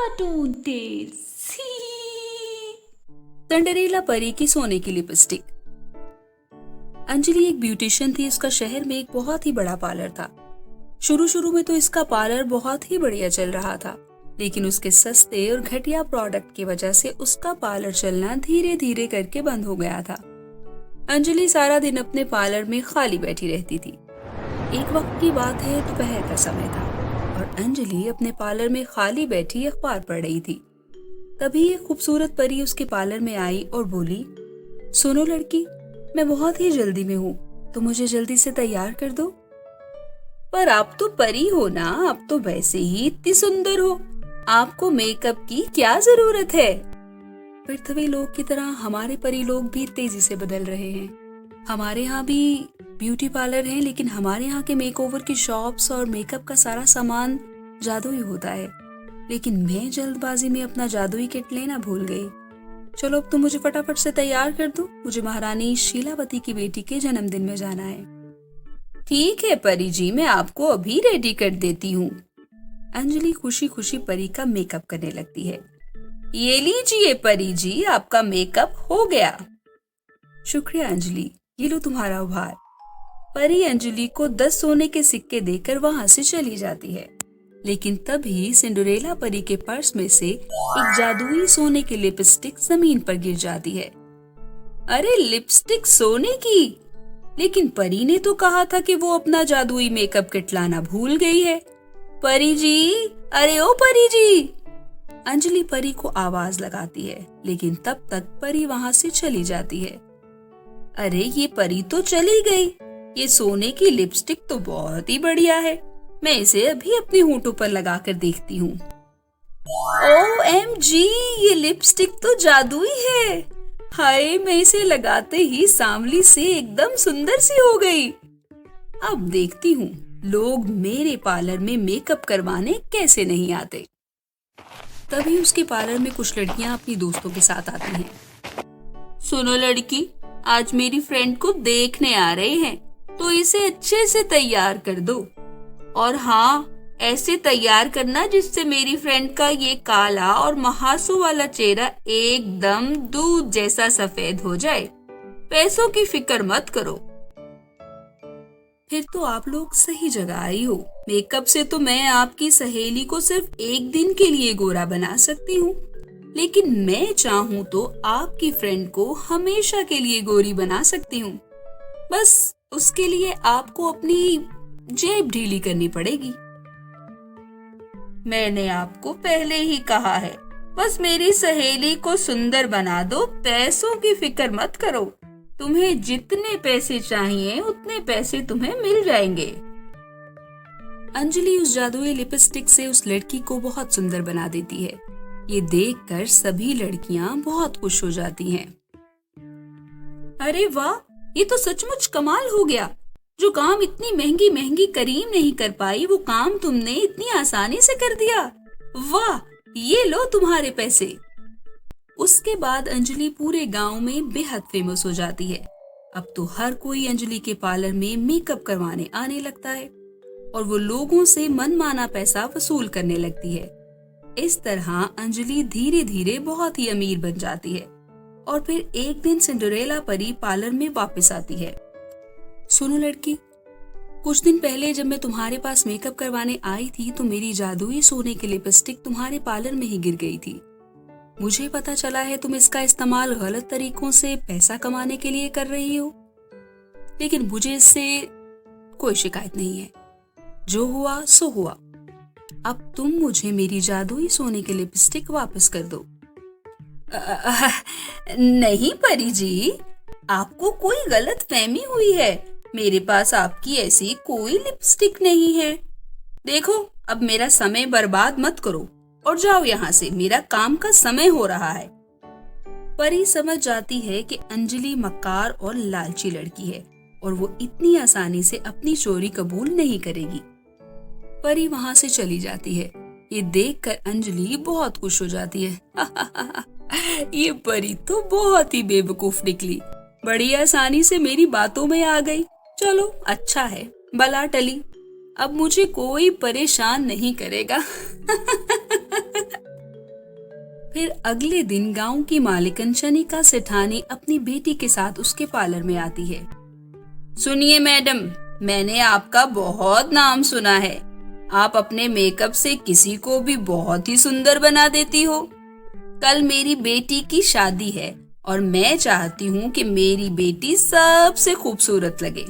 Cartoon tales. Cinderella परी की सोने की लिपस्टिक। अंजलि एक ब्यूटिशियन थी। उसका शहर में एक बहुत ही बड़ा पार्लर था। शुरू में तो इसका पार्लर बहुत ही बढ़िया चल रहा था, लेकिन उसके सस्ते और घटिया प्रोडक्ट की वजह से उसका पार्लर चलना धीरे धीरे करके बंद हो गया था। अंजलि सारा दिन अपने पार्लर में खाली बैठी रहती थी। एक वक्त की बात है, दोपहर का समय था और अंजलि अपने पार्लर में खाली बैठी अखबार पढ़ रही थी। तभी एक खूबसूरत परी उसके पार्लर में आई और बोली, सुनो लड़की, मैं बहुत ही जल्दी में हूँ, तो मुझे जल्दी से तैयार कर दो। पर आप तो परी हो ना, आप तो वैसे ही इतनी सुंदर हो, आपको मेकअप की क्या जरूरत है। पृथ्वी लोग की तरह हमारे परी लोग भी तेजी से बदल रहे हैं। हमारे यहाँ भी ब्यूटी पार्लर है, लेकिन हमारे यहाँ के मेकओवर की शॉप्स और मेकअप का सारा सामान जादुई होता है। लेकिन मैं जल्दबाजी में अपना जादुई किट लेना भूल गई। चलो अब तुम मुझे फटाफट से तैयार कर दो, मुझे महारानी शीलावती की बेटी के जन्मदिन में जाना है। ठीक है परी जी, मैं आपको अभी रेडी कर देती हूँ। अंजलि खुशी खुशी परी का मेकअप करने लगती है। ये लीजिए परी जी, आपका मेकअप हो गया। शुक्रिया अंजलि, ये लो तुम्हारा उपहार। परी अंजलि को 10 सोने के सिक्के देकर वहां से चली जाती है। लेकिन तभी सिंड्रेला परी के पर्स में से एक जादुई सोने की लिपस्टिक जमीन पर गिर जाती है। अरे लिपस्टिक सोने की! लेकिन परी ने तो कहा था कि वो अपना जादुई मेकअप किट लाना भूल गई है। परी जी, अरे ओ परी जी! अंजलि परी को आवाज लगाती है, लेकिन तब तक परी वहां से चली जाती है। अरे ये परी तो चली गई। ये सोने की लिपस्टिक तो बहुत ही बढ़िया है, मैं इसे अभी अपने होंठों पर लगाकर देखती हूँ। OMG, ये लिपस्टिक तो जादुई है। हाय, मैं इसे लगाते ही सांवली से एकदम सुंदर सी हो गई। अब देखती हूँ लोग मेरे पार्लर में मेकअप करवाने कैसे नहीं आते। तभी उसके पार्लर में कुछ लड़कियां अपनी दोस्तों के साथ आती हैं। सुनो लड़की, आज मेरी फ्रेंड को देखने आ रहे हैं, तो इसे अच्छे से तैयार कर दो। और हाँ, ऐसे तैयार करना जिससे मेरी फ्रेंड का ये काला और महासों वाला चेहरा एकदम दूध जैसा सफेद हो जाए। पैसों की फिक्र मत करो। फिर तो आप लोग सही जगह आई हो। मेकअप से तो मैं आपकी सहेली को सिर्फ एक दिन के लिए गोरा बना सकती हूँ, लेकिन मैं चाहूँ तो आपकी फ्रेंड को हमेशा के लिए गोरी बना सकती हूँ। बस उसके लिए आपको अपनी जेब ढीली करनी पड़ेगी। मैंने आपको पहले ही कहा है, बस मेरी सहेली को सुंदर बना दो, पैसों की फिक्र मत करो। तुम्हें जितने पैसे चाहिए उतने पैसे तुम्हें मिल जाएंगे। अंजलि उस जादुई लिपस्टिक से उस लड़की को बहुत सुंदर बना देती है। ये देखकर सभी लड़कियां बहुत खुश हो जाती हैं। अरे वाह, ये तो सचमुच कमाल हो गया। जो काम इतनी महंगी महंगी करीम नहीं कर पाई, वो काम तुमने इतनी आसानी से कर दिया। वाह, ये लो तुम्हारे पैसे। उसके बाद अंजलि पूरे गांव में बेहद फेमस हो जाती है। अब तो हर कोई अंजलि के पार्लर में मेकअप करवाने आने लगता है और वो लोगों से मनमाना पैसा वसूल करने लगती है। इस तरह अंजलि धीरे धीरे बहुत ही अमीर बन जाती है। और फिर एक दिन सिंड्रेला परी पार्लर में वापस आती है। सुनो लड़की, कुछ दिन पहले जब मैं तुम्हारे पास मेकअप करवाने आई थी, तो मेरी जादुई सोने की लिपस्टिक तुम्हारे पार्लर में ही गिर गई थी। मुझे पता चला है तुम इसका इस्तेमाल गलत तरीकों से पैसा कमाने के लिए कर रही हो, लेकिन मुझे इससे कोई शिकायत नहीं है। जो हुआ सो हुआ। अब तुम मुझे मेरी जादुई सोने की लिपस्टिक वापस कर दो। नहीं परी जी, आपको कोई गलत फहमी हुई है। मेरे पास आपकी ऐसी कोई लिपस्टिक नहीं है। देखो, अब मेरा समय बर्बाद मत करो और जाओ यहाँ से, मेरा काम का समय हो रहा है। परी समझ जाती है कि अंजलि मक्कार और लालची लड़की है और वो इतनी आसानी से अपनी चोरी कबूल नहीं करेगी। परी वहां से चली जाती है। ये देखकर अंजलि बहुत खुश हो जाती है। ये परी तो बहुत ही बेवकूफ निकली, बड़ी आसानी से मेरी बातों में आ गई। चलो अच्छा है, बला टली। अब मुझे कोई परेशान नहीं करेगा। फिर अगले दिन गांव की मालिकन शनिका सेठानी अपनी बेटी के साथ उसके पार्लर में आती है। सुनिए मैडम, मैंने आपका बहुत नाम सुना है। आप अपने मेकअप से किसी को भी बहुत ही सुंदर बना देती हो। कल मेरी बेटी की शादी है और मैं चाहती हूँ कि मेरी बेटी सबसे खूबसूरत लगे।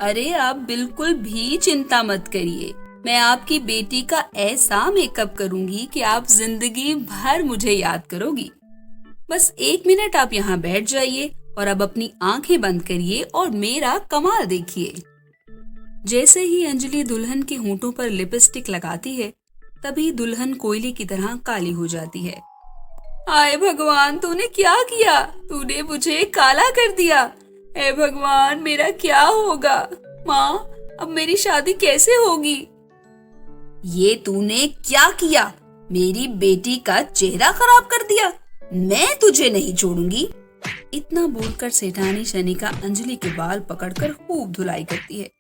अरे आप बिल्कुल भी चिंता मत करिए, मैं आपकी बेटी का ऐसा मेकअप करूंगी कि आप जिंदगी भर मुझे याद करोगी। बस 1 मिनट आप यहाँ बैठ जाइए और अब अपनी आंखें बंद करिए और मेरा कमाल देखिए। जैसे ही अंजलि दुल्हन के होंठों पर लिपस्टिक लगाती है, तभी दुल्हन कोयले की तरह काली हो जाती है। हाय भगवान, तूने क्या किया? तूने मुझे काला कर दिया। हे भगवान, मेरा क्या होगा? माँ, अब मेरी शादी कैसे होगी? ये तूने क्या किया? मेरी बेटी का चेहरा खराब कर दिया। मैं तुझे नहीं छोड़ूंगी। इतना बोलकर सेठानी शनिका अंजलि के बाल पकड़कर खूब धुलाई करती है।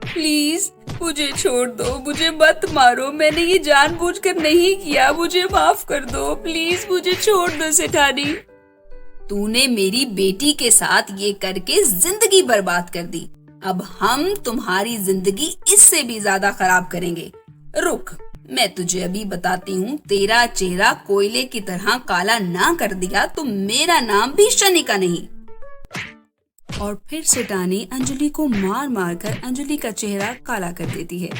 प्लीज मुझे छोड़ दो, मुझे मत मारो, मैंने ये जानबूझकर नहीं किया, मुझे माफ कर दो, प्लीज मुझे छोड़ दो सेठानी। तूने मेरी बेटी के साथ ये करके जिंदगी बर्बाद कर दी। अब हम तुम्हारी जिंदगी इससे भी ज्यादा खराब करेंगे। रुक, मैं तुझे अभी बताती हूँ। तेरा चेहरा कोयले की तरह काला ना कर दिया तो मेरा नाम भी शनिका नहीं। और फिर सेठानी अंजलि को मार मार कर अंजलि का चेहरा काला कर देती है।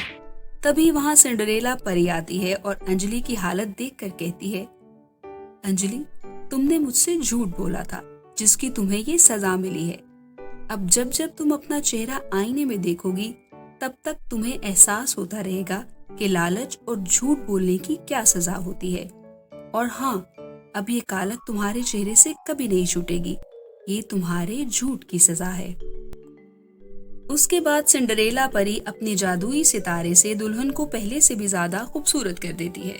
तभी वहाँ सिंड्रेला परी आती है और अंजलि की हालत देखकर कहती है, अंजलि, तुमने मुझसे झूठ बोला था जिसकी तुम्हें ये सजा मिली है। अब जब जब तुम अपना चेहरा आईने में देखोगी तब तक तुम्हें एहसास होता रहेगा कि लालच और झूठ बोलने की क्या सजा होती है। और हाँ, अब ये कालक तुम्हारे चेहरे से कभी नहीं छूटेगी। ये तुम्हारे झूठ की सजा है। उसके बाद सिंड्रेला परी अपने जादुई सितारे से दुल्हन को पहले से भी ज्यादा खूबसूरत कर देती है।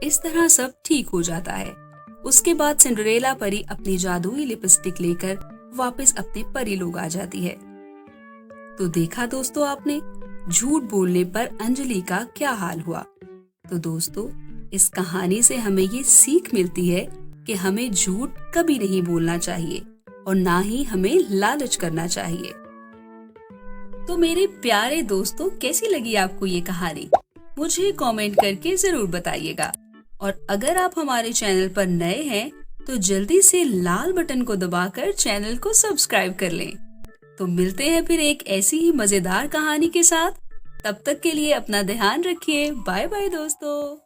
इस तरह सब ठीक हो जाता है। उसके बाद सिंड्रेला परी अपनी जादुई लिपस्टिक लेकर वापस अपने परी लोग आ जाती है। तो देखा दोस्तों आपने, झूठ बोलने पर अंजलि का क्या हाल हुआ। तो दोस्तों, इस कहानी से हमें ये सीख मिलती है कि हमें झूठ कभी नहीं बोलना चाहिए और ना ही हमें लालच करना चाहिए। तो मेरे प्यारे दोस्तों, कैसी लगी आपको ये कहानी? मुझे कमेंट करके जरूर बताइएगा। और अगर आप हमारे चैनल पर नए हैं तो जल्दी से लाल बटन को दबाकर चैनल को सब्सक्राइब कर लें। तो मिलते हैं फिर एक ऐसी ही मजेदार कहानी के साथ। तब तक के लिए अपना ध्यान रखिए। बाय बाय दोस्तों।